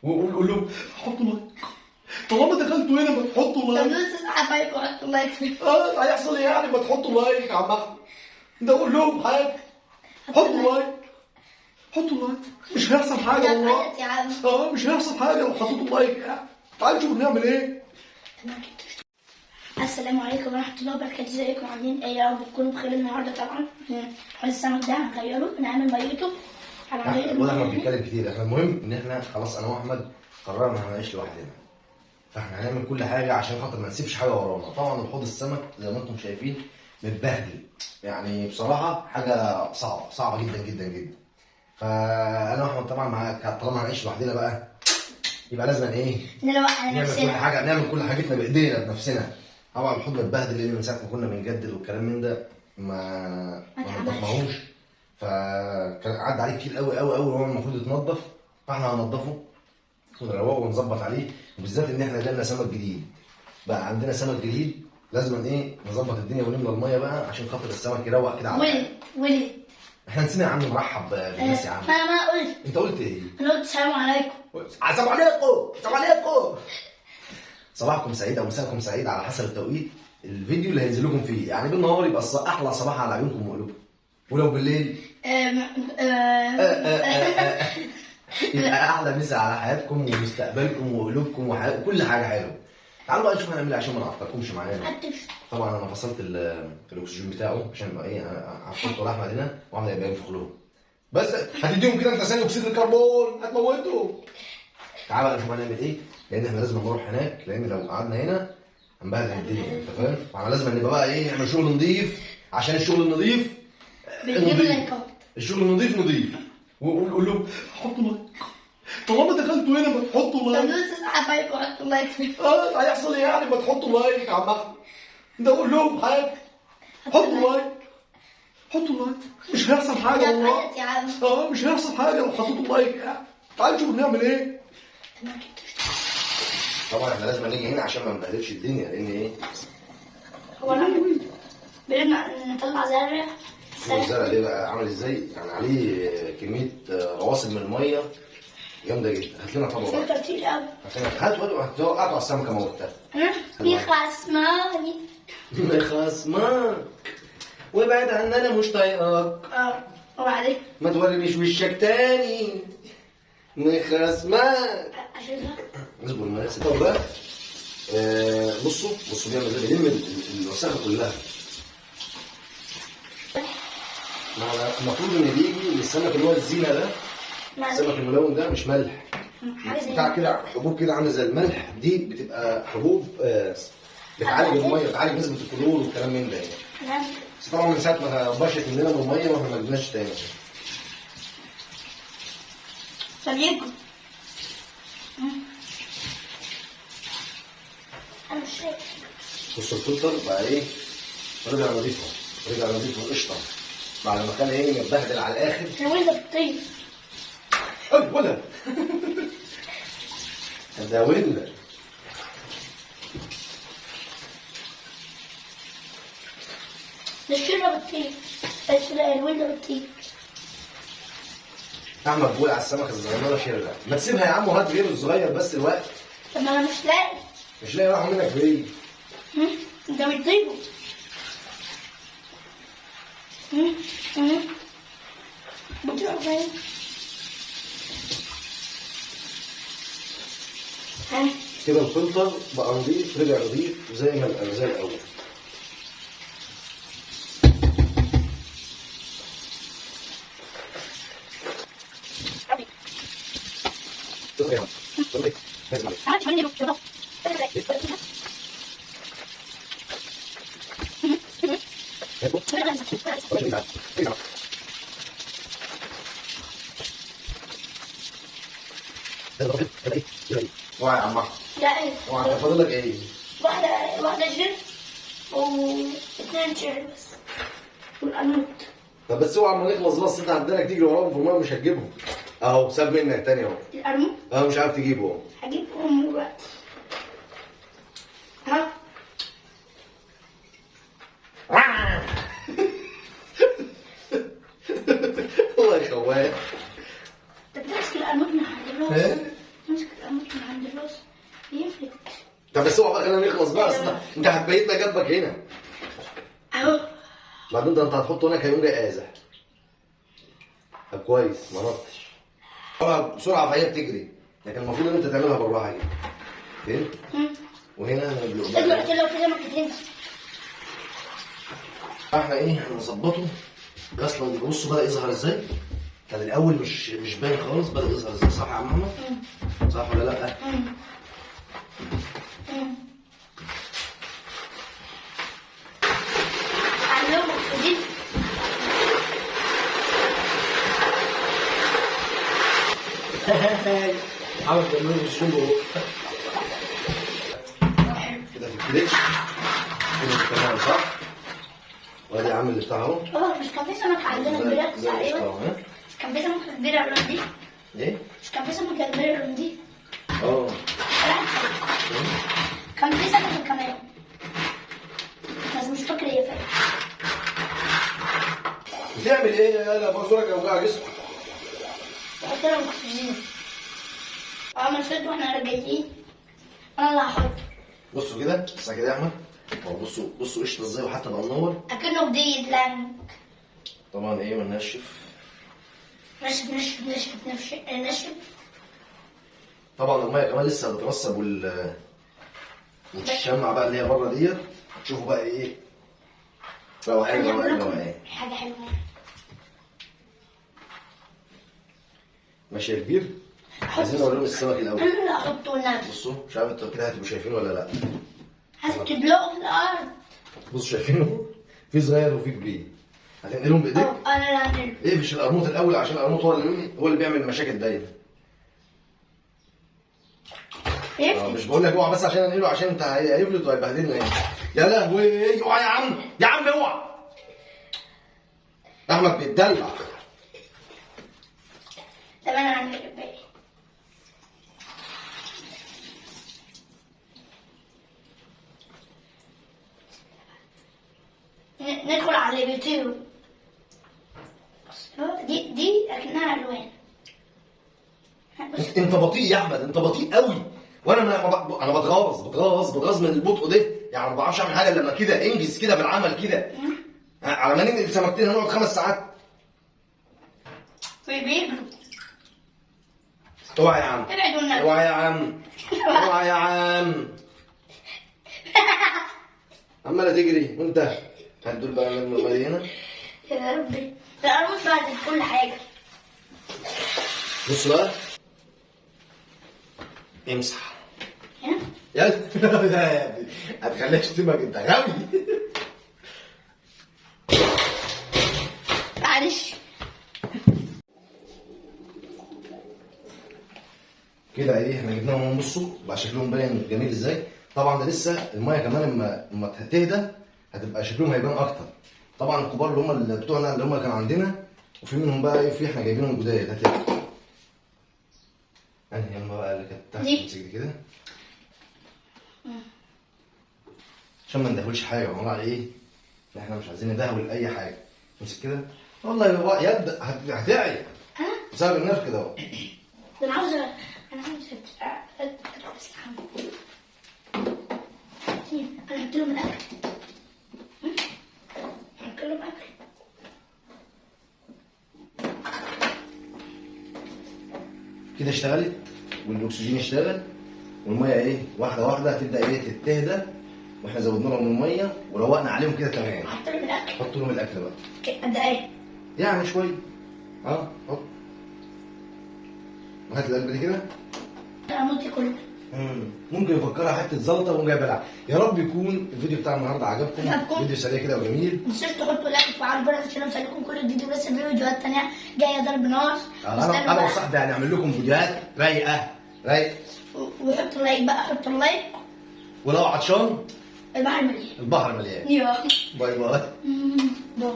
وقول لهم حطوا لايك. طالما دخلتوا هنا ما تحطوا طب لايك. دوس حبايبي وحطوا لايك فيه. هيحصل ايه يعني ما تحطوا لايك يا عم احمد؟ ده قول لهم حاجه. حطوا لايك. حطوا لايك. مش هيحصل حاجه والله. يا عم. مش هيحصل حاجه لو حطيتوا لايك يعني. تعالوا نشوف بنعمل ايه. السلام عليكم ورحمة الله وبركاته. ازيكم عاملين ايه؟ يا رب تكونوا بخير. النهارده طبعا حوض السمك ده هنغيره، هنعمل ميته. ولا احنا بنتكلم كتير، احنا المهم ان احنا خلاص انا واحمد قررنا هنعيش لوحدنا. فاحنا هنعمل كل حاجه عشان خاطر ما نسيبش حاجه ورانا. طبعا الحوض السمك زي ما انتم شايفين متبهدل، يعني بصراحه حاجه صعبه جدا جدا جدا. فانا واحمد طبعا معاك، طالما هنعيش لوحدنا بقى يبقى لازم ايه؟ نروح على نفسنا، نعمل كل حاجتنا بايدينا بنفسنا. طبعا الحوض متبهدل لان من ساعه ما كنا بنجدد والكلام من ده ما نضفناهوش. فكان عدى عليه كتير قوي قوي قوي وهو المفروض يتنضف. فاحنا هننضفه ونروقه ونظبط عليه، وبالذات ان احنا جالنا سمك جديد. بقى عندنا سمك جديد لازم ايه نظبط الدنيا ونملى الميه بقى عشان خاطر السمك يروق كده على ولد احنا نسينا يا عم نرحب بالناس يا عم. ما قلت. انت قلت ايه؟ انا قلت السلام عليكم. السلام عليكم. السلام عليكم. صباحكم سعيد او مساءكم سعيد على حسب التوقيت الفيديو اللي هينزل لكم فيه. يعني بالنهار يبقى احلى صباح على عيونكم وقلوبكم، ولو بالليل يبقى احلى مسا على حياتكم ومستقبلكم وقلوبكم وكل حاجه حلوه. تعالوا بقى نشوف هنعمل ايه عشان ما نعطلكمش معانا. طبعا انا فصلت الاكسجين بتاعه عشان يبقى ايه، انا هحطه لاحمد هنا واعمل يبقى ينفخ لهم. بس هتديهم كده انت ثاني اكسيد الكربون هتموتهم. تعالى بقى نشوف هنعمل ايه، لان احنا لازم نروح هناك، لان لو قعدنا هنا هنبهدل الدنيا انت فاهم. فاحنا لازم نبقى بقى ايه، نعمل شغل نظيف عشان الشغل النظيف الشغل النظيف نظيف. وقول لهم حطوا لايك. طالما دخلتوا هنا ما تحطوا لايك. طب دوس حبايبي وحطوا لايك فيه. هيحصل ايه يعني ما تحطوا لايك يا عم احمد؟ ده قول لهم حاجه. حطوا لايك. حطوا لايك. مش هيحصل حاجه والله. يا عم. مش هيحصل حاجه لو حطيتوا لايك يعني. تعالوا نشوف بنعمل ايه. طبعا احنا لازم نيجي هنا عشان ما نبهدلش الدنيا، لان ايه؟ هو بدنا نطلع زرع. الزرع ده بقى عامل ازاي؟ يعني عليه كميه رواسب من الميه جامده جدا. هات لنا طبق بقى. كتير قوي. هات قطع السمكه موتها. بيخصماني. بخصمك وابعد عني انا مش طايقاك. وبعدين ما تورينيش وشك تاني. مخصمك. اشيلها. اصبر ما يحصل. طب بقى بصوا بيعمل ازاي، بيلم الوساخه كلها. المفروض ان بيجي للسمك اللي هو الزينه ده، السمك الملون ده مش ملح. بتاع كده حبوب كده عامله زي الملح، دي بتبقى حبوب بتعالج الميه، بتعالج نسبه الكلور والكلام من ده يعني. بس طبعا من ساعه ما بشرت مننا من الميه واحنا ما جبناش تاني. طب انا مش شايف. بص الفلتر بقى ايه، رجع نضيفه القشطه بعد ما كان ايه متبهدل على الاخر. الولد بتطير. ولا ده ولا الشرة بتطير. الولد بتطير. احمد بيقول على السمكه الصغيره شرة. ما تسيبها يا عم وهات غيره الصغير بس الوقت. طب ما انا مش لاقي راحوا منك بعيد. انت بتطيبه. بتروح فين؟ كده الفلتر بقى نضيف، رجع نضيف زي الاول. اوعى يا عم احمد. لا ايه؟ اوعى فاضل لك ايه؟ واحدة جير واثنين شير بس والقنوط. طب بس اوعى اما نخلص بس انت عندك تجري وراهم في الميه مش هتجيبهم. اهو ساب منك تاني اهو. القرموط؟ مش عارف تجيبه اهو. هجيبهم دلوقتي. والله يا خوان. انت بتمسك القرموط من حد. ايه؟ امسك طب بس اوعى بقى خلينا نخلص بقى، اصل انت هتبيتنا جنبك هنا. اهو. بعدين ده انت هتحطه هناك هيقوم جاي قازح. طب كويس ما نطش. بسرعه فهي بتجري، لكن المفروض ان انت تعملها بالراحه كده. فهمت؟ وهنا دلوقتي لو كده ما هتنزل. احنا ايه هنظبطه. اصلا بصوا بدا يظهر ازاي. كان الاول مش باين خالص، بدا يظهر ازاي. صح يا عم محمد؟ صح ولا لا؟ عليهم مقصودين. عمل بيعملوا الشغل كده في الكليك كده تمام صح؟ وادي يا عم اللي بتاع اهو. مش كان في سمكة عندنا كبيرة تقريبا؟ مش كان في سمكة كبيرة اليوم دي؟ ايه؟ مش كان في سمكة كبيرة اليوم دي؟ اه كان في سمكة كمان بس مش فاكر هي فين. بتعمل ايه يا لا بصورك اوجع جسمك؟ بحط لهم اكسجين. انا شد واحنا راجعين انا اللي هحط. بصوا كده بس كده يا احمد. بصوا قشطه ازاي وحتى بقى منور. اكنه جديد لان طبعا ايه منشف. نشف. طبعا الميه كمان لسه هتترسب والشمعة بقى اللي هي بره ديت هتشوفوا بقى ايه روقان روقان. حاجة حلوة ماشي يا كبير. عايزين نوريهم السمك الاول. انا اللي هحطه النبي. بصوا مش عارف انتوا كده هتبقوا شايفينه ولا لا. هتدلقه في الارض. بصوا شايفينه في صغير وفي كبير. هتنقلهم بايديك. انا اللي هنقله. اقفش القرموط الاول عشان القرموط هو اللي بيعمل مشاكل دايما. مش بقول لك اوعى بس عشان انقله عشان انت هيفلت وهيبهدلنا يعني. يا لهوي اوعى يا عم يا عم اوعى. احمد بيتدلع. طب انا هعمل الباقي. ندخل على اللي بيطيروا. دي اكنها الوان. انت بطيء يا احمد، انت بطيء قوي. وانا انا بتغاظ من البطء ده، يعني ما بعرفش اعمل حاجه الا لما كده انجز كده في العمل كده. على ما ننقل سمكتين هنقعد 5 ساعات. بيجروا. اوعى يا عم. ابعدوا النبي. اوعى يا عم. اوعى يا عم. عماله تجري وانت هتدول بقى من هنا. يا ربي القرموط بعد كل حاجه. بص بقى امسح. هنا؟ يا ابني هتخليها تشتمك انت غبي. معلش. كده ايه احنا جبناهم بصوا بقى شكلهم باين جميل ازاي. طبعا ده لسه الميه كمان لما تهدى هتبقى شكلهم هيبان اكتر. طبعا الكبار اللي هم بتوعنا اللي هم كانوا عندنا وفي منهم بقى ايه في احنا جايبينهم جداد. هات انهي يما بقى اللي كانت تحت تمسك دي كده عشان ما ندهولش حاجه. والله على ايه احنا مش عايزين ندهول اي حاجه. امسك كده والله يد هتعي بسبب النفخ ده اهو. انا عاوز ادخل استحمى. انا هحط لهم الاكل. هحط لهم اكل. كده اشتغلت والاكسجين اشتغل والميه ايه واحده واحده هتبدا ايه تتهدى. واحنا زودنا لهم الميه وروقنا عليهم كده تمام. هحط لهم الاكل. حط لهم الاكل بقى. قد ايه؟ يعني شويه. حط. وهات القلب دي كده. القرموط كله. ممكن يفكرها حته زلطه وقوم جاي بلع. يا رب يكون الفيديو بتاع النهارده عجبكم. فيديو سريع كده وجميل. ما تنسوش تحطوا لايك وفعلوا الجرس عشان اوصلكم كل جديد ولسه في فيديوهات تانيه جايه ضرب نار. انا وصاحبي هنعمل لكم فيديوهات رايقه. وحطوا اللايك بقى حطوا اللايك. ولو عطشان البحر مليان. البحر مليان. يلا باي باي. باي.